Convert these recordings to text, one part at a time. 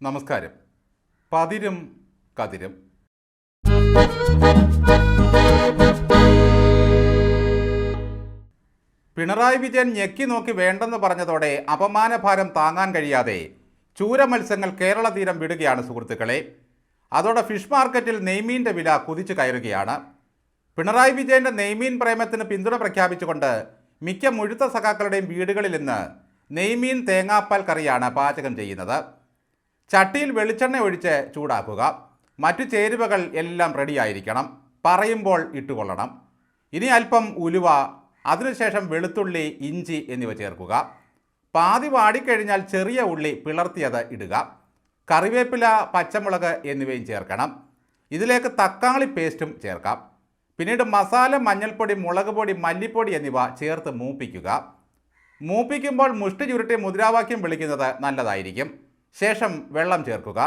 നമസ്കാരം. പതിരും കതിരും. പിണറായി വിജയൻ ഞെക്കി നോക്കി വേണ്ടെന്ന് പറഞ്ഞതോടെ അപമാനഭാരം താങ്ങാൻ കഴിയാതെ ചൂര മത്സ്യങ്ങൾ കേരള തീരം വിടുകയാണ് സുഹൃത്തുക്കളെ. അതോടെ ഫിഷ് മാർക്കറ്റിൽ നെയ്മീൻ്റെ വില കുതിച്ചു കയറുകയാണ്. പിണറായി വിജയൻ്റെ നെയ്മീൻ പ്രേമത്തിന് പിന്തുണ പ്രഖ്യാപിച്ചുകൊണ്ട് മിക്ക മുഴുത്ത സഖാക്കളുടെയും വീടുകളിൽ ഇന്ന് നെയ്മീൻ തേങ്ങാപ്പാൽ കറിയാണ് പാചകം ചെയ്യുന്നത്. ചട്ടിയിൽ വെളിച്ചെണ്ണ ഒഴിച്ച് ചൂടാക്കുക. മറ്റു ചേരുവകൾ എല്ലാം റെഡിയായിരിക്കണം. പറയുമ്പോൾ ഇട്ടുകൊള്ളണം. ഇനി അല്പം ഉലുവ, അതിനുശേഷം വെളുത്തുള്ളി, ഇഞ്ചി എന്നിവ ചേർക്കുക. പാതി വാടിക്കഴിഞ്ഞാൽ ചെറിയ ഉള്ളി പിളർത്തിയത് ഇടുക. കറിവേപ്പില, പച്ചമുളക് എന്നിവയും ചേർക്കണം. ഇതിലേക്ക് തക്കാളി പേസ്റ്റും ചേർക്കാം. പിന്നീട് മസാല, മഞ്ഞൾപ്പൊടി, മുളക് പൊടി, മല്ലിപ്പൊടി എന്നിവ ചേർത്ത് മൂപ്പിക്കുക. മൂപ്പിക്കുമ്പോൾ മുഷ്ടി ചുരുട്ടി മുദ്രാവാക്യം വിളിക്കുന്നത് നല്ലതായിരിക്കും. ശേഷം വെള്ളം ചേർക്കുക.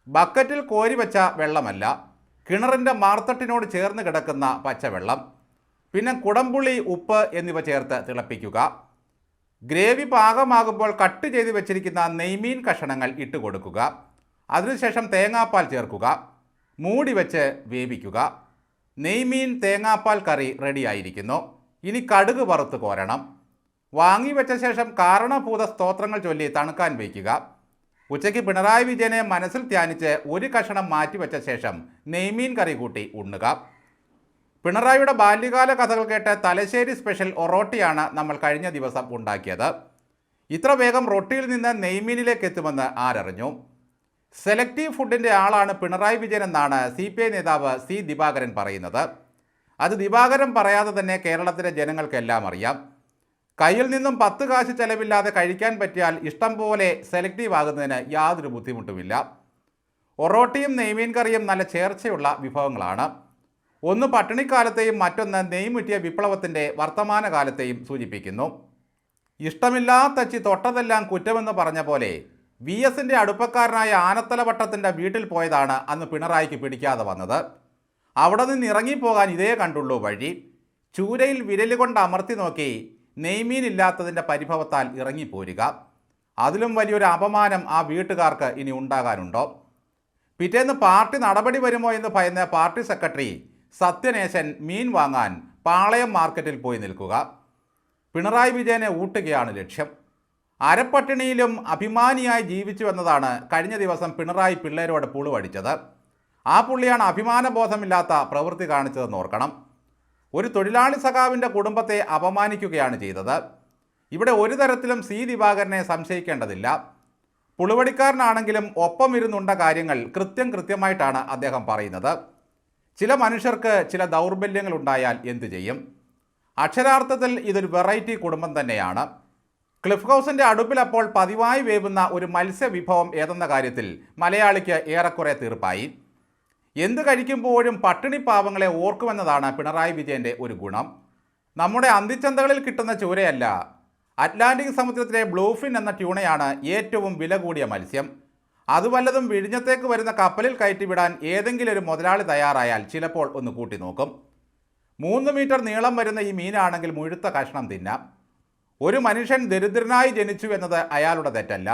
ബക്കറ്റിൽ കോരി വച്ച വെള്ളമല്ല, കിണറിൻ്റെ മാർത്തട്ടിനോട് ചേർന്ന് കിടക്കുന്ന പച്ചവെള്ളം. പിന്നെ കുടംപുളി, ഉപ്പ് എന്നിവ ചേർത്ത് തിളപ്പിക്കുക. ഗ്രേവി പാകമാകുമ്പോൾ കട്ട് ചെയ്ത് വെച്ചിരിക്കുന്ന നെയ്മീൻ കഷണങ്ങൾ ഇട്ട് കൊടുക്കുക. അതിനുശേഷം തേങ്ങാപ്പാൽ ചേർക്കുക. മൂടി വെച്ച് വേവിക്കുക. നെയ്മീൻ തേങ്ങാപ്പാൽ കറി റെഡിയായിരിക്കുന്നു. ഇനി കടുക് വറുത്ത് കോരണം. വാങ്ങി വെച്ച ശേഷം കാരണഭൂത സ്തോത്രങ്ങൾ ചൊല്ലി തണുക്കാൻ വയ്ക്കുക. ഉച്ചയ്ക്ക് പിണറായി വിജയനെ മനസ്സിൽ ധ്യാനിച്ച് ഒരു കഷണം മാറ്റിവെച്ച ശേഷം നെയ്മീൻ കറി കൂട്ടി ഉണ്ണുക. പിണറായിയുടെ ബാല്യകാല കഥകൾ കേട്ട് തലശ്ശേരി സ്പെഷ്യൽ ഒറോട്ടിയാണ് നമ്മൾ കഴിഞ്ഞ ദിവസം ഉണ്ടാക്കിയത്. ഇത്ര വേഗം റൊട്ടിയിൽ നിന്ന് നെയ്മീനിലേക്ക് എത്തുമെന്ന് ആരറിഞ്ഞു? സെലക്റ്റീവ് ഫുഡിൻ്റെ ആളാണ് പിണറായി വിജയൻ എന്നാണ് CPI നേതാവ് C. ദിവാകരൻ പറയുന്നത്. അത് ദിവാകരൻ പറയാതെ തന്നെ കേരളത്തിലെ ജനങ്ങൾക്കെല്ലാം അറിയാം. കയ്യിൽ നിന്നും 10 കാശ് ചെലവില്ലാതെ കഴിക്കാൻ പറ്റിയാൽ ഇഷ്ടം പോലെ സെലക്റ്റീവ് ആകുന്നതിന് യാതൊരു ബുദ്ധിമുട്ടുമില്ല. ഒറോട്ടിയും നെയ്മീൻ കറിയും നല്ല ചേർച്ചയുള്ള വിഭവങ്ങളാണ്. ഒന്ന് പട്ടിണിക്കാലത്തെയും മറ്റൊന്ന് നെയ്മുറ്റിയ വിപ്ലവത്തിൻ്റെ വർത്തമാനകാലത്തെയും സൂചിപ്പിക്കുന്നു. ഇഷ്ടമില്ലാത്തച്ചി തൊട്ടതെല്ലാം കുറ്റമെന്ന് പറഞ്ഞ പോലെ VSൻ്റെ അടുപ്പക്കാരനായ ആനത്തലവട്ടത്തിൻ്റെ വീട്ടിൽ പോയതാണ് അന്ന് പിണറായിക്ക് പിടിക്കാതെ വന്നത്. അവിടെ നിന്ന് ഇറങ്ങിപ്പോകാൻ ഇതേ കണ്ടുള്ളൂ വഴി. ചൂരയിൽ വിരലുകൊണ്ട് അമർത്തി നോക്കി നെയ്മീൻ ഇല്ലാത്തതിൻ്റെ പരിഭവത്താൽ ഇറങ്ങിപ്പോരുക. അതിലും വലിയൊരു അപമാനം ആ വീട്ടുകാർക്ക് ഇനി ഉണ്ടാകാനുണ്ടോ? പിറ്റേന്ന് പാർട്ടി നടപടി വരുമോ എന്ന് ഭയന്ന് പാർട്ടി സെക്രട്ടറി സത്യനേശൻ മീൻ വാങ്ങാൻ പാളയം മാർക്കറ്റിൽ പോയി നിൽക്കുക. പിണറായി വിജയനെ ഊട്ടുകയാണ് ലക്ഷ്യം. അരപ്പട്ടിണിയിലും അഭിമാനിയായി ജീവിച്ചു എന്നതാണ് കഴിഞ്ഞ ദിവസം പിണറായി പിള്ളേരോട് പുളുവടിച്ചത്. ആ പുള്ളിയാണ് അഭിമാനബോധമില്ലാത്ത പ്രവൃത്തി കാണിച്ചതെന്ന് ഓർക്കണം. ഒരു തൊഴിലാളി സഖാവിൻ്റെ കുടുംബത്തെ അപമാനിക്കുകയാണ് ചെയ്തത്. ഇവിടെ ഒരു തരത്തിലും C. ദിവാകരനെ സംശയിക്കേണ്ടതില്ല. പുളുവടിക്കാരനാണെങ്കിലും ഒപ്പം ഇരുന്നുണ്ട കാര്യങ്ങൾ കൃത്യമായിട്ടാണ് അദ്ദേഹം പറയുന്നത്. ചില മനുഷ്യർക്ക് ചില ദൗർബല്യങ്ങൾ ഉണ്ടായാൽ എന്തു ചെയ്യും? അക്ഷരാർത്ഥത്തിൽ ഇതൊരു വെറൈറ്റി കുടുംബം തന്നെയാണ്. ക്ലിഫ് ഹൗസിൻ്റെ അടുപ്പിൽ അപ്പോൾ പതിവായി വേവുന്ന ഒരു മത്സ്യവിഭവം ഏതെന്ന കാര്യത്തിൽ മലയാളിക്ക് ഏറെക്കുറെ തീർപ്പായി. എന്ത് കഴിക്കുമ്പോഴും പട്ടിണി പാവങ്ങളെ ഓർക്കുമെന്നതാണ് പിണറായി വിജയൻ്റെ ഒരു ഗുണം. നമ്മുടെ അന്തിച്ചന്തകളിൽ കിട്ടുന്ന ചൂരയല്ല, അറ്റ്ലാന്റിക് സമുദ്രത്തിലെ ബ്ലൂഫിൻ എന്ന ട്യൂണയാണ് ഏറ്റവും വില കൂടിയ മത്സ്യം. അത് വല്ലതും വിഴിഞ്ഞത്തേക്ക് വരുന്ന കപ്പലിൽ കയറ്റിവിടാൻ ഏതെങ്കിലും ഒരു മുതലാളി തയ്യാറായാൽ ചിലപ്പോൾ ഒന്ന് കൂട്ടി നോക്കും. 3 മീറ്റർ നീളം വരുന്ന ഈ മീനാണെങ്കിൽ മുഴുത്ത കഷ്ണം തിന്നാം. ഒരു മനുഷ്യൻ ദരിദ്രനായി ജനിച്ചു എന്നത് അയാളുടെ തെറ്റല്ല.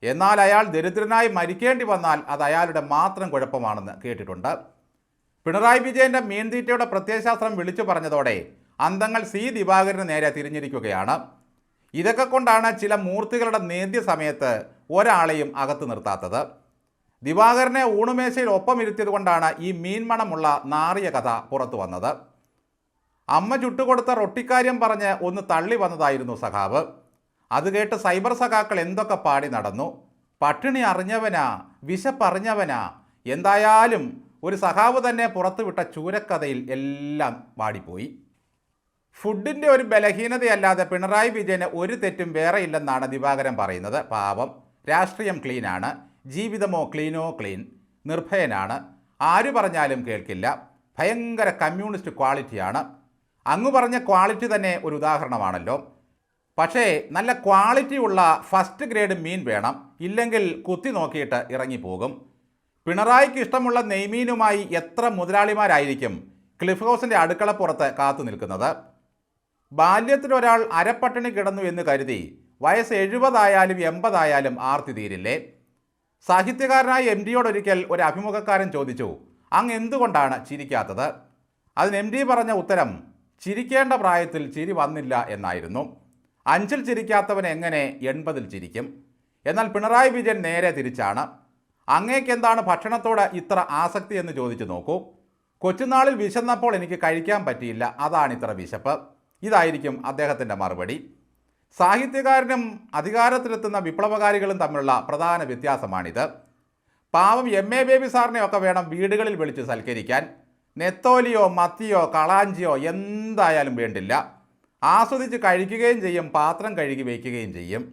എന്നാൽ അയാൾ ദരിദ്രനായി മരിക്കേണ്ടി വന്നാൽ അത് അയാളുടെ മാത്രം കുഴപ്പമാണെന്ന് കേട്ടിട്ടുണ്ട്. പിണറായി വിജയൻ്റെ മീൻതീറ്റയുടെ പ്രത്യയശാസ്ത്രം വിളിച്ചു പറഞ്ഞതോടെ അന്തങ്ങൾ C. ദിവാകരന് നേരെ തിരിഞ്ഞിരിക്കുകയാണ്. ഇതൊക്കെ കൊണ്ടാണ് ചില മൂർത്തികളുടെ നേദ്യ സമയത്ത് ഒരാളെയും അകത്ത് നിർത്താത്തത്. ദിവാകരനെ ഊണുമേശയിൽ ഒപ്പം ഇരുത്തിയത് കൊണ്ടാണ് ഈ മീൻമണമുള്ള നാറിയ കഥ പുറത്തു വന്നത്. അമ്മ ചുട്ടുകൊടുത്ത റൊട്ടിക്കാര്യം പറഞ്ഞ് ഒന്ന് തള്ളി വന്നതായിരുന്നു സഖാവ്. അത് കേട്ട് സൈബർ സഖാക്കൾ എന്തൊക്കെ പാടി നടന്നു. പട്ടിണി അറിഞ്ഞവനാ, വിശപ്പറിഞ്ഞവനാ. എന്തായാലും ഒരു സഖാവ് തന്നെ പുറത്തുവിട്ട ചൂരക്കഥയിൽ എല്ലാം വാടിപ്പോയി. ഫുഡിൻ്റെ ഒരു ബലഹീനതയല്ലാതെ പിണറായി വിജയന് ഒരു തെറ്റും വേറെ ഇല്ലെന്നാണ് ദിവാകരൻ പറയുന്നത്. പാവം, രാഷ്ട്രീയം ക്ലീനാണ്, ജീവിതമോ ക്ലീൻ, നിർഭയനാണ്, ആര് പറഞ്ഞാലും കേൾക്കില്ല, ഭയങ്കര കമ്മ്യൂണിസ്റ്റ് ക്വാളിറ്റിയാണ്. അങ്ങ് പറഞ്ഞ ക്വാളിറ്റി തന്നെ ഒരു ഉദാഹരണമാണല്ലോ. പക്ഷേ നല്ല ക്വാളിറ്റിയുള്ള ഫസ്റ്റ് ഗ്രേഡ് മീൻ വേണം, ഇല്ലെങ്കിൽ കുത്തി നോക്കിയിട്ട് ഇറങ്ങിപ്പോകും. പിണറായിക്ക് ഇഷ്ടമുള്ള നെയ്മീനുമായി എത്ര മുതലാളിമാരായിരിക്കും ക്ലിഫ് ഹൗസിൻ്റെ അടുക്കളപ്പുറത്ത് കാത്തു നിൽക്കുന്നത്? ബാല്യത്തിൽ ഒരാൾ അരപ്പട്ടിണി കിടന്നു എന്ന് കരുതി വയസ്സ് 70 ആയാലും 80 ആയാലും ആർത്തി തീരില്ലേ? സാഹിത്യകാരനായ എം ഡിയോടൊരിക്കൽ ഒരു അഭിമുഖക്കാരൻ ചോദിച്ചു, അങ്ങ് എന്തുകൊണ്ടാണ് ചിരിക്കാത്തത്? അതിന് എം ഡി പറഞ്ഞ ഉത്തരം, ചിരിക്കേണ്ട പ്രായത്തിൽ ചിരി വന്നില്ല എന്നായിരുന്നു. 5-ൽ ചിരിക്കാത്തവൻ എങ്ങനെ 80-ൽ ചിരിക്കും? എന്നാൽ പിണറായി വിജയൻ നേരെ തിരിച്ചാണ്. അങ്ങേക്ക് എന്താണ് ഭക്ഷണത്തോട് ഇത്ര ആസക്തി എന്ന് ചോദിച്ചു നോക്കൂ. കൊച്ചുനാളിൽ വിശന്നപ്പോൾ എനിക്ക് കഴിക്കാൻ പറ്റിയില്ല, അതാണ് ഇത്ര വിശപ്പ്. ഇതായിരിക്കും അദ്ദേഹത്തിൻ്റെ മറുപടി. സാഹിത്യകാരനും അധികാരത്തിലെത്തുന്ന വിപ്ലവകാരികളും തമ്മിലുള്ള പ്രധാന വ്യത്യാസമാണിത്. പാവം MA ബേബി സാറിനെയൊക്കെ വേണം വീടുകളിൽ വിളിച്ച് സൽക്കരിക്കാൻ. നെത്തോലിയോ മത്തിയോ കളാഞ്ചിയോ എന്തായാലും വേണ്ടില്ല. ആസ്വദിച്ച് കഴിക്കുകയും ചെയ്യും, പാത്രം കഴുകി വയ്ക്കുകയും ചെയ്യും.